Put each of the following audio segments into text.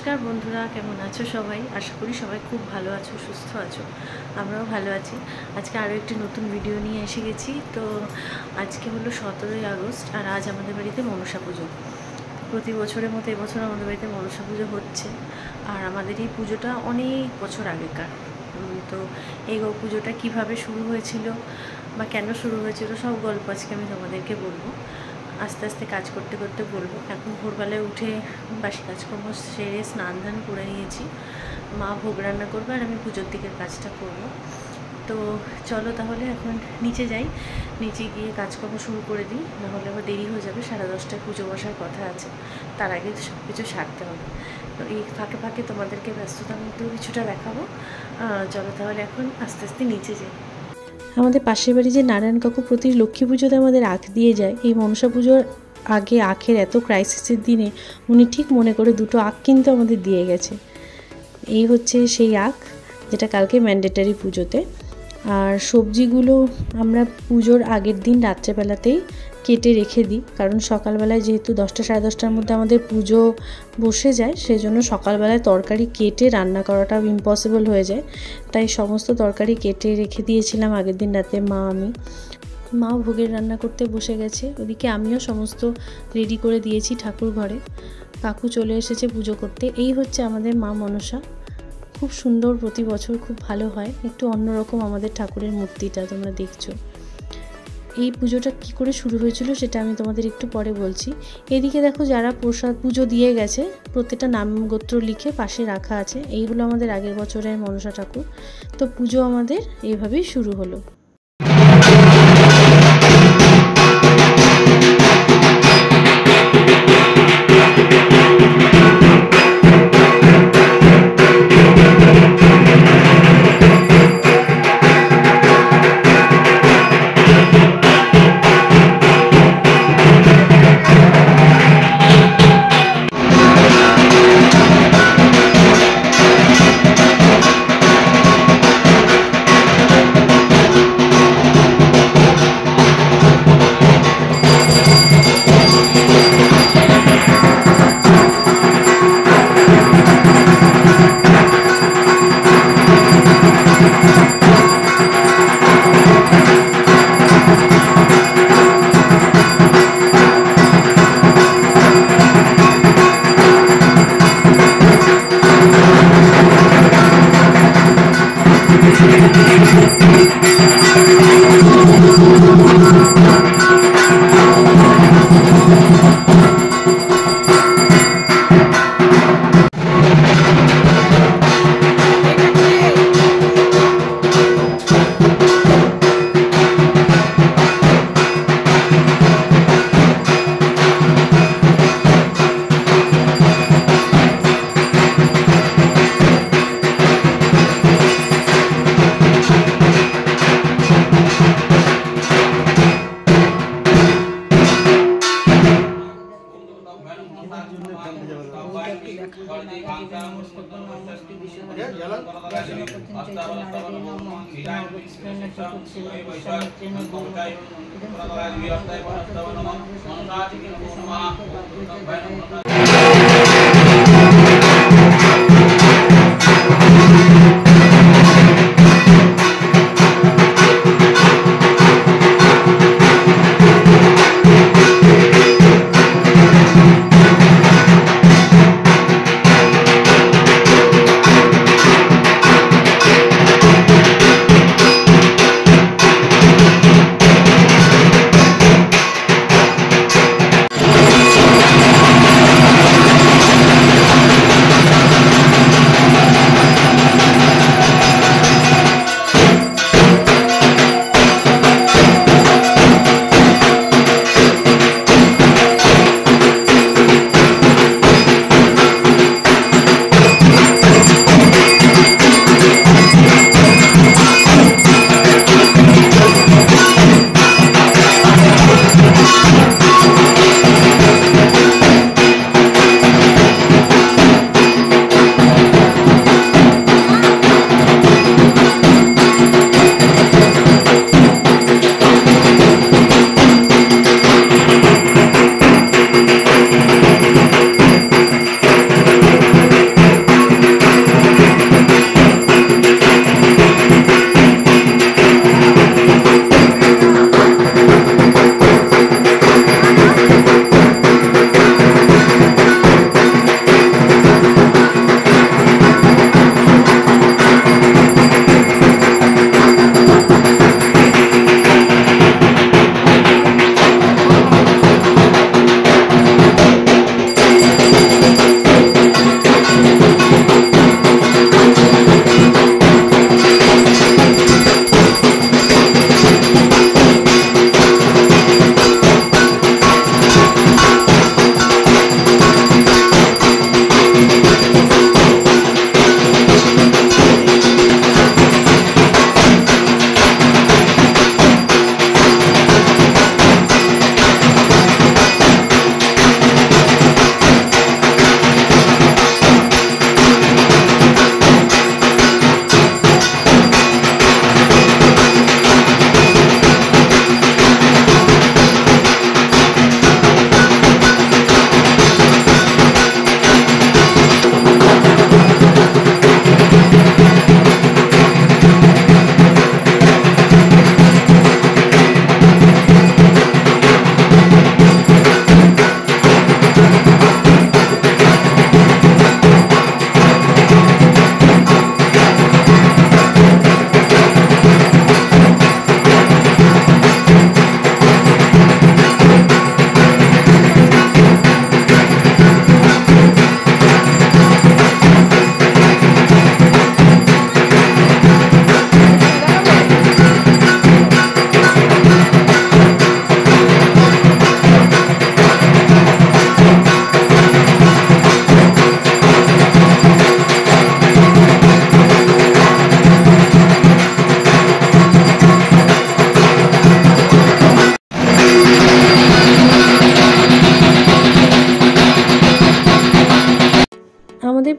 नमस्कार बंधुरा केमन आछो सबाई आशा करी सबाई खूब भालो आछो सुस्थ आछो आमराओ भालो आछि। आज के आरो एकटी नतून भिडियो निये एसे गेछि। तो आज के हलो 17 আগস্ট और आज आमादेर बाड़ीते मनसा पुजो। प्रति बछरेर मतो এবছর आमादेर बाड़ीते मनसा पुजो हच्छे और आमादेर এই পুজোটা অনেক বছর আগেকার। তো এই পুজোটা কিভাবে শুরু হয়েছিল বা কেন শুরু হয়েছিল সব গল্প আজকে আমি তোমাদেরকে বলবো। आस्ते आस्ते काज करते करते बोलबो। এখন ভোরবেলায় উঠে বাসি কাজকর্ম সেরে স্নান ধান করে নিয়েছি। মা ভোগ রান্না করবে আর আমি পুজোর দিকের কাজটা করব। তো চলো তাহলে এখন নিচে যাই, নিচে গিয়ে কাজকর্ম শুরু করে দিই, নাহলে আবার দেরি হয়ে যাবে। 10:30টায় পুজো বসার কথা আছে, তার আগে সব কিছু সারতে হবে। তো এই ফাঁকে ফাঁকে তোমাদেরকে ব্যস্ততার মধ্যেও কিছুটা দেখাবো। চলো তাহলে এখন আস্তে আস্তে নিচে যাই। আমাদের পাশের বাড়ি যে নারায়ণ কাকু প্রতি লক্ষ্মী পুজোতে আমাদের আখ দিয়ে যায়, এই মনসা পুজোর আগে আখের এত ক্রাইসিসের দিনে উনি ঠিক মনে করে দুটো আখ কিন্তু আমাদের দিয়ে গেছে। এই হচ্ছে সেই আখ যেটা কালকে ম্যান্ডেটারি পুজোতে। আর সবজিগুলো আমরা পুজোর আগের দিন রাত্রেবেলাতেই কেটে রেখে দিই, কারণ সকালবেলায় যেহেতু 10টা সাড়ে 10টার মধ্যে আমাদের পুজো বসে যায়, সেই জন্য সকালবেলায় তরকারি কেটে রান্না করাটা ইম্পসিবল হয়ে যায়। তাই সমস্ত তরকারি কেটে রেখে দিয়েছিলাম আগের দিন রাতে মা ভোগের রান্না করতে বসে গেছে। ওদিকে আমিও সমস্ত রেডি করে দিয়েছি ঠাকুর ঘরে। কাকু চলে এসেছে পুজো করতে। এই হচ্ছে আমাদের মা মনসা, খুব সুন্দর, প্রতি বছর খুব ভালো হয়। একটু অন্যরকম আমাদের ঠাকুরের মূর্তিটা তোমরা দেখছো। এই পুজোটা কি করে শুরু হয়েছিল সেটা আমি তোমাদের একটু পরে বলছি। এদিকে দেখো যারা প্রসাদ পুজো দিয়ে গেছে প্রত্যেকটা নাম গোত্র লিখে পাশে রাখা আছে। এই হলো আমাদের আগের বছরের মনসা ঠাকুর। তো পুজো আমাদের এইভাবেই শুরু হলো।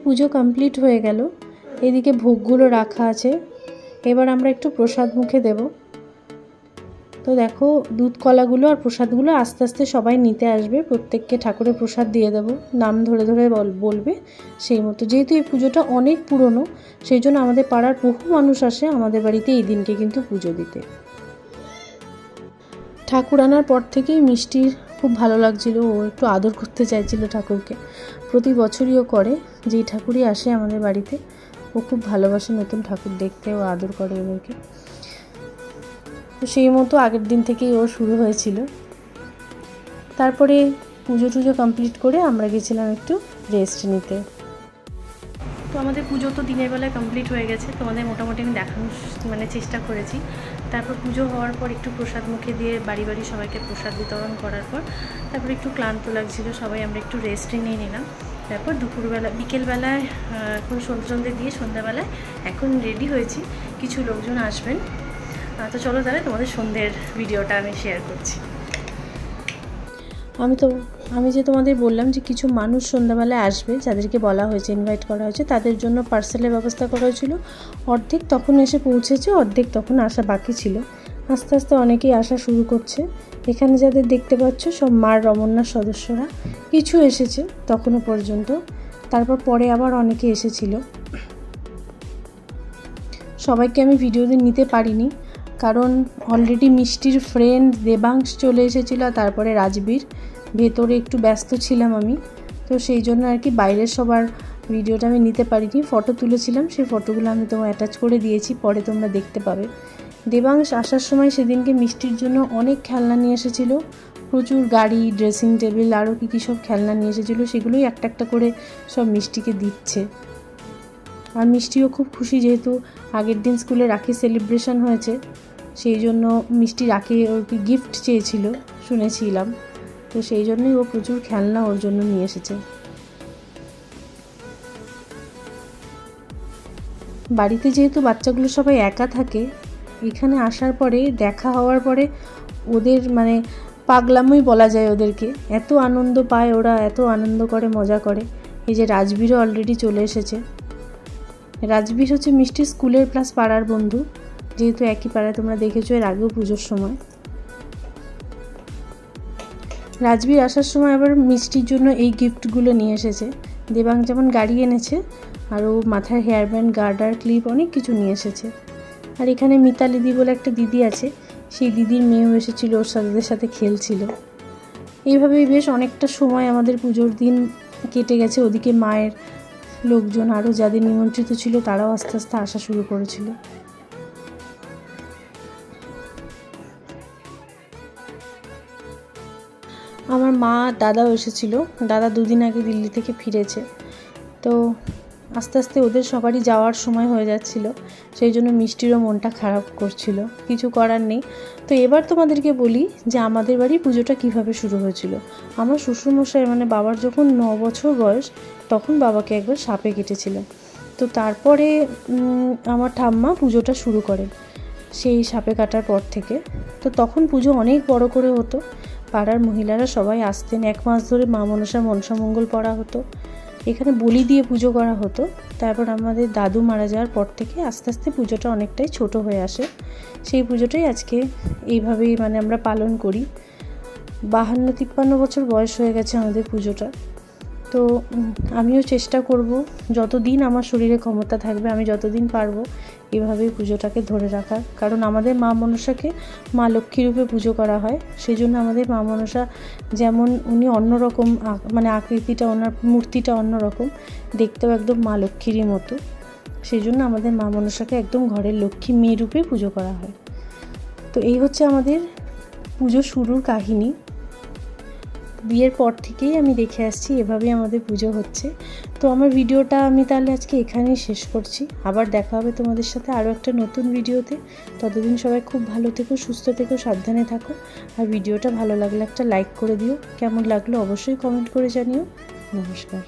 পুজো কমপ্লিট হয়ে গেল, এদিকে ভোগগুলো রাখা আছে। এবার আমরা একটু প্রসাদ মুখে দেব। তো দেখো দুধ কলাগুলো আর প্রসাদগুলো আস্তে আস্তে সবাই নিতে আসবে, প্রত্যেককে ঠাকুরের প্রসাদ দিয়ে দেবো, নাম ধরে ধরে বলবে সেই মতো। যেহেতু এই পুজোটা অনেক পুরনো, সেই জন্য আমাদের পাড়ার বহু মানুষ আসে আমাদের বাড়িতে এই দিনকে কিন্তু পুজো দিতে। ঠাকুর আনার পর থেকেই মিষ্টির খুব ভালো লাগছিল, ও একটু আদর করতে চাইছিল ঠাকুরকে। প্রতি বছরই ও করে, যেই ঠাকুরই আসে আমাদের বাড়িতে ও খুব ভালোবাসে নতুন ঠাকুর দেখতে, ও আদর করে ওদেরকে। তো সেই মতো আগের দিন থেকেই ও শুরু হয়েছিল। তারপরে পুজো টুজো কমপ্লিট করে আমরা গেছিলাম একটু রেস্ট নিতে। তো আমাদের পুজো তো দিনের বেলায় কমপ্লিট হয়ে গেছে, তোমাদের মোটামুটি আমি দেখানোর চেষ্টা করেছি। তারপর পুজো হওয়ার পর একটু প্রসাদ মুখে দিয়ে বাড়ি বাড়ি সবাইকে প্রসাদ বিতরণ করার পর তারপর একটু ক্লান্ত লাগছিলো, সবাই আমরা একটু রেস্ট নিয়ে নিলাম। তারপর বিকেলবেলায় এখন সন্ধ্যে দিয়ে সন্ধ্যাবেলায় এখন রেডি হয়েছি, কিছু লোকজন আসবেন। তো চলো তাহলে তোমাদের সন্ধ্যের ভিডিওটা আমি শেয়ার করছি। আমি যে তোমাদের বললাম যে কিছু মানুষ সন্ধ্যাবেলায় আসবে, যাদেরকে বলা হয়েছে, ইনভাইট করা হয়েছে, তাদের জন্য পার্সেলের ব্যবস্থা করা হয়েছিল। অর্ধেক তখন এসে পৌঁছেছে, অর্ধেক তখন আসা বাকি ছিল। আস্তে আস্তে অনেকেই আসা শুরু করছে। এখানে যাদের দেখতে পাচ্ছ সব মার রমন্যার সদস্যরা, কিছু এসেছে তখনও পর্যন্ত, তারপর পরে আবার অনেকে এসেছিল। সবাইকে আমি ভিডিওতে নিতে পারিনি, কারণ অলরেডি মিষ্টির ফ্রেন্ড দেবাংশ চলে এসেছিলো, তারপরে রাজবীর। ভেতরে একটু ব্যস্ত ছিলাম আমি, তো সেই জন্য আর কি বাইরের সবার ভিডিওটা আমি নিতে পারিনি। ফটো তুলেছিলাম, সেই ফটোগুলো আমি তোমায় অ্যাটাচ করে দিয়েছি, পরে তোমরা দেখতে পাবে। দেবাংশ আসার সময় সেদিনকে মিষ্টির জন্য অনেক খেলনা নিয়ে এসেছিলো, প্রচুর গাড়ি, ড্রেসিং টেবিল, আরও কী সব খেলনা নিয়ে এসেছিলো, সেগুলোই একটা একটা করে সব মিষ্টিকে দিচ্ছে। আর মিষ্টিও খুব খুশি, যেহেতু আগের দিন স্কুলে রাখি সেলিব্রেশন হয়েছে, সেই জন্য মিষ্টি রাখি ওর কি গিফট চেয়েছিল শুনেছিলাম, তো সেই জন্যই ও প্রচুর খেলনা ওর জন্য নিয়ে এসেছে। বাড়িতে যেহেতু বাচ্চাগুলো সবাই একা থাকে, এখানে আসার পরে দেখা হওয়ার পরে ওদের পাগলামই বলা যায় ওদেরকে, এত আনন্দ পায় ওরা, এত আনন্দ করে, মজা করে। এই যে রাজবীরও অলরেডি চলে এসেছে। রাজবীর হচ্ছে মিষ্টির স্কুলের প্লাস পাড়ার বন্ধু, যেহেতু একই পাড়ায়, তোমরা দেখেছো এর আগেও পুজোর সময়। রাজবীর আসার সময় আবার মিষ্টির জন্য এই গিফটগুলো নিয়ে এসেছে। দেবাং যেমন গাড়ি এনেছে, আর ও মাথার হেয়ার ব্যান্ড, গার্ডার, ক্লিপ, অনেক কিছু নিয়ে এসেছে। আর এখানে মিতালি দি বলে একটা দিদি আছে, সেই দিদির মেয়েও এসেছিলো, ওর সাথে খেলছিল। এইভাবেই বেশ অনেকটা সময় আমাদের পুজোর দিন কেটে গেছে। ওদিকে মায়ের লোকজন আরও যাদের নিমন্ত্রিত ছিল তারাও আস্তে আস্তে আসা শুরু করেছিল। আমার মা দাদাও এসেছিল, দাদা দুদিন আগে দিল্লি থেকে ফিরেছে। তো আস্তে আস্তে ওদের সবারই যাওয়ার সময় হয়ে যাচ্ছিল, সেই জন্য মিষ্টিরও মনটা খারাপ করছিল, কিছু করার নেই। তো এবার তোমাদেরকে বলি যে আমাদের বাড়ি পুজোটা কিভাবে শুরু হয়েছিল। আমার শ্বশুরমশাই বাবার যখন 9 বছর বয়স, তখন বাবাকে একবার সাপে কেটেছিল। তো তারপরে আমার ঠাম্মা পুজোটা শুরু করেন সেই সাপে কাটার পর থেকে। তো তখন পুজো অনেক বড় করে হতো, পাড়ার মহিলারা সবাই আসতেন, 1 মাস ধরে মা মনসা মনসামঙ্গল পড়া হতো, এখানে বলি দিয়ে পুজো করা হতো। তারপর আমাদের দাদু মারা যাওয়ার পর থেকে আস্তে আস্তে পুজোটা অনেকটাই ছোট হয়ে আসে। সেই পুজোটাই আজকে এইভাবেই আমরা পালন করি। 52-53 বছর বয়স হয়ে গেছে আমাদের পুজোটা। তো আমিও চেষ্টা করব, যতদিন আমার শরীরে ক্ষমতা থাকবে, আমি যতদিন পারবো এভাবেই পুজোটাকে ধরে রাখার। কারণ আমাদের মা মনসাকে মা লক্ষ্মী রূপে পুজো করা হয়, সেই জন্য আমাদের মা মনসা যেমন উনি অন্যরকম, আকৃতিটা, ওনার মূর্তিটা অন্যরকম, দেখতেও একদম মা লক্ষ্মীরই মতো। সেই জন্য আমাদের মা মনসাকে একদম ঘরের লক্ষ্মী মেয়ে রূপে পুজো করা হয়। তো এই হচ্ছে আমাদের পুজো শুরুর কাহিনী। বিয়ের পর থেকেই আমি দেখে আসছি এভাবেই আমাদের পুজো হচ্ছে। তো আমার ভিডিওটা আমি তাহলে আজকে এখানেই শেষ করছি। আবার দেখা হবে তোমাদের সাথে আরও একটা নতুন ভিডিওতে। ততদিন সবাই খুব ভালো থেকো, সুস্থ থেকো, সাবধানে থাকো। আর ভিডিওটা ভালো লাগলে একটা লাইক করে দিও, কেমন লাগলো অবশ্যই কমেন্ট করে জানিও। নমস্কার।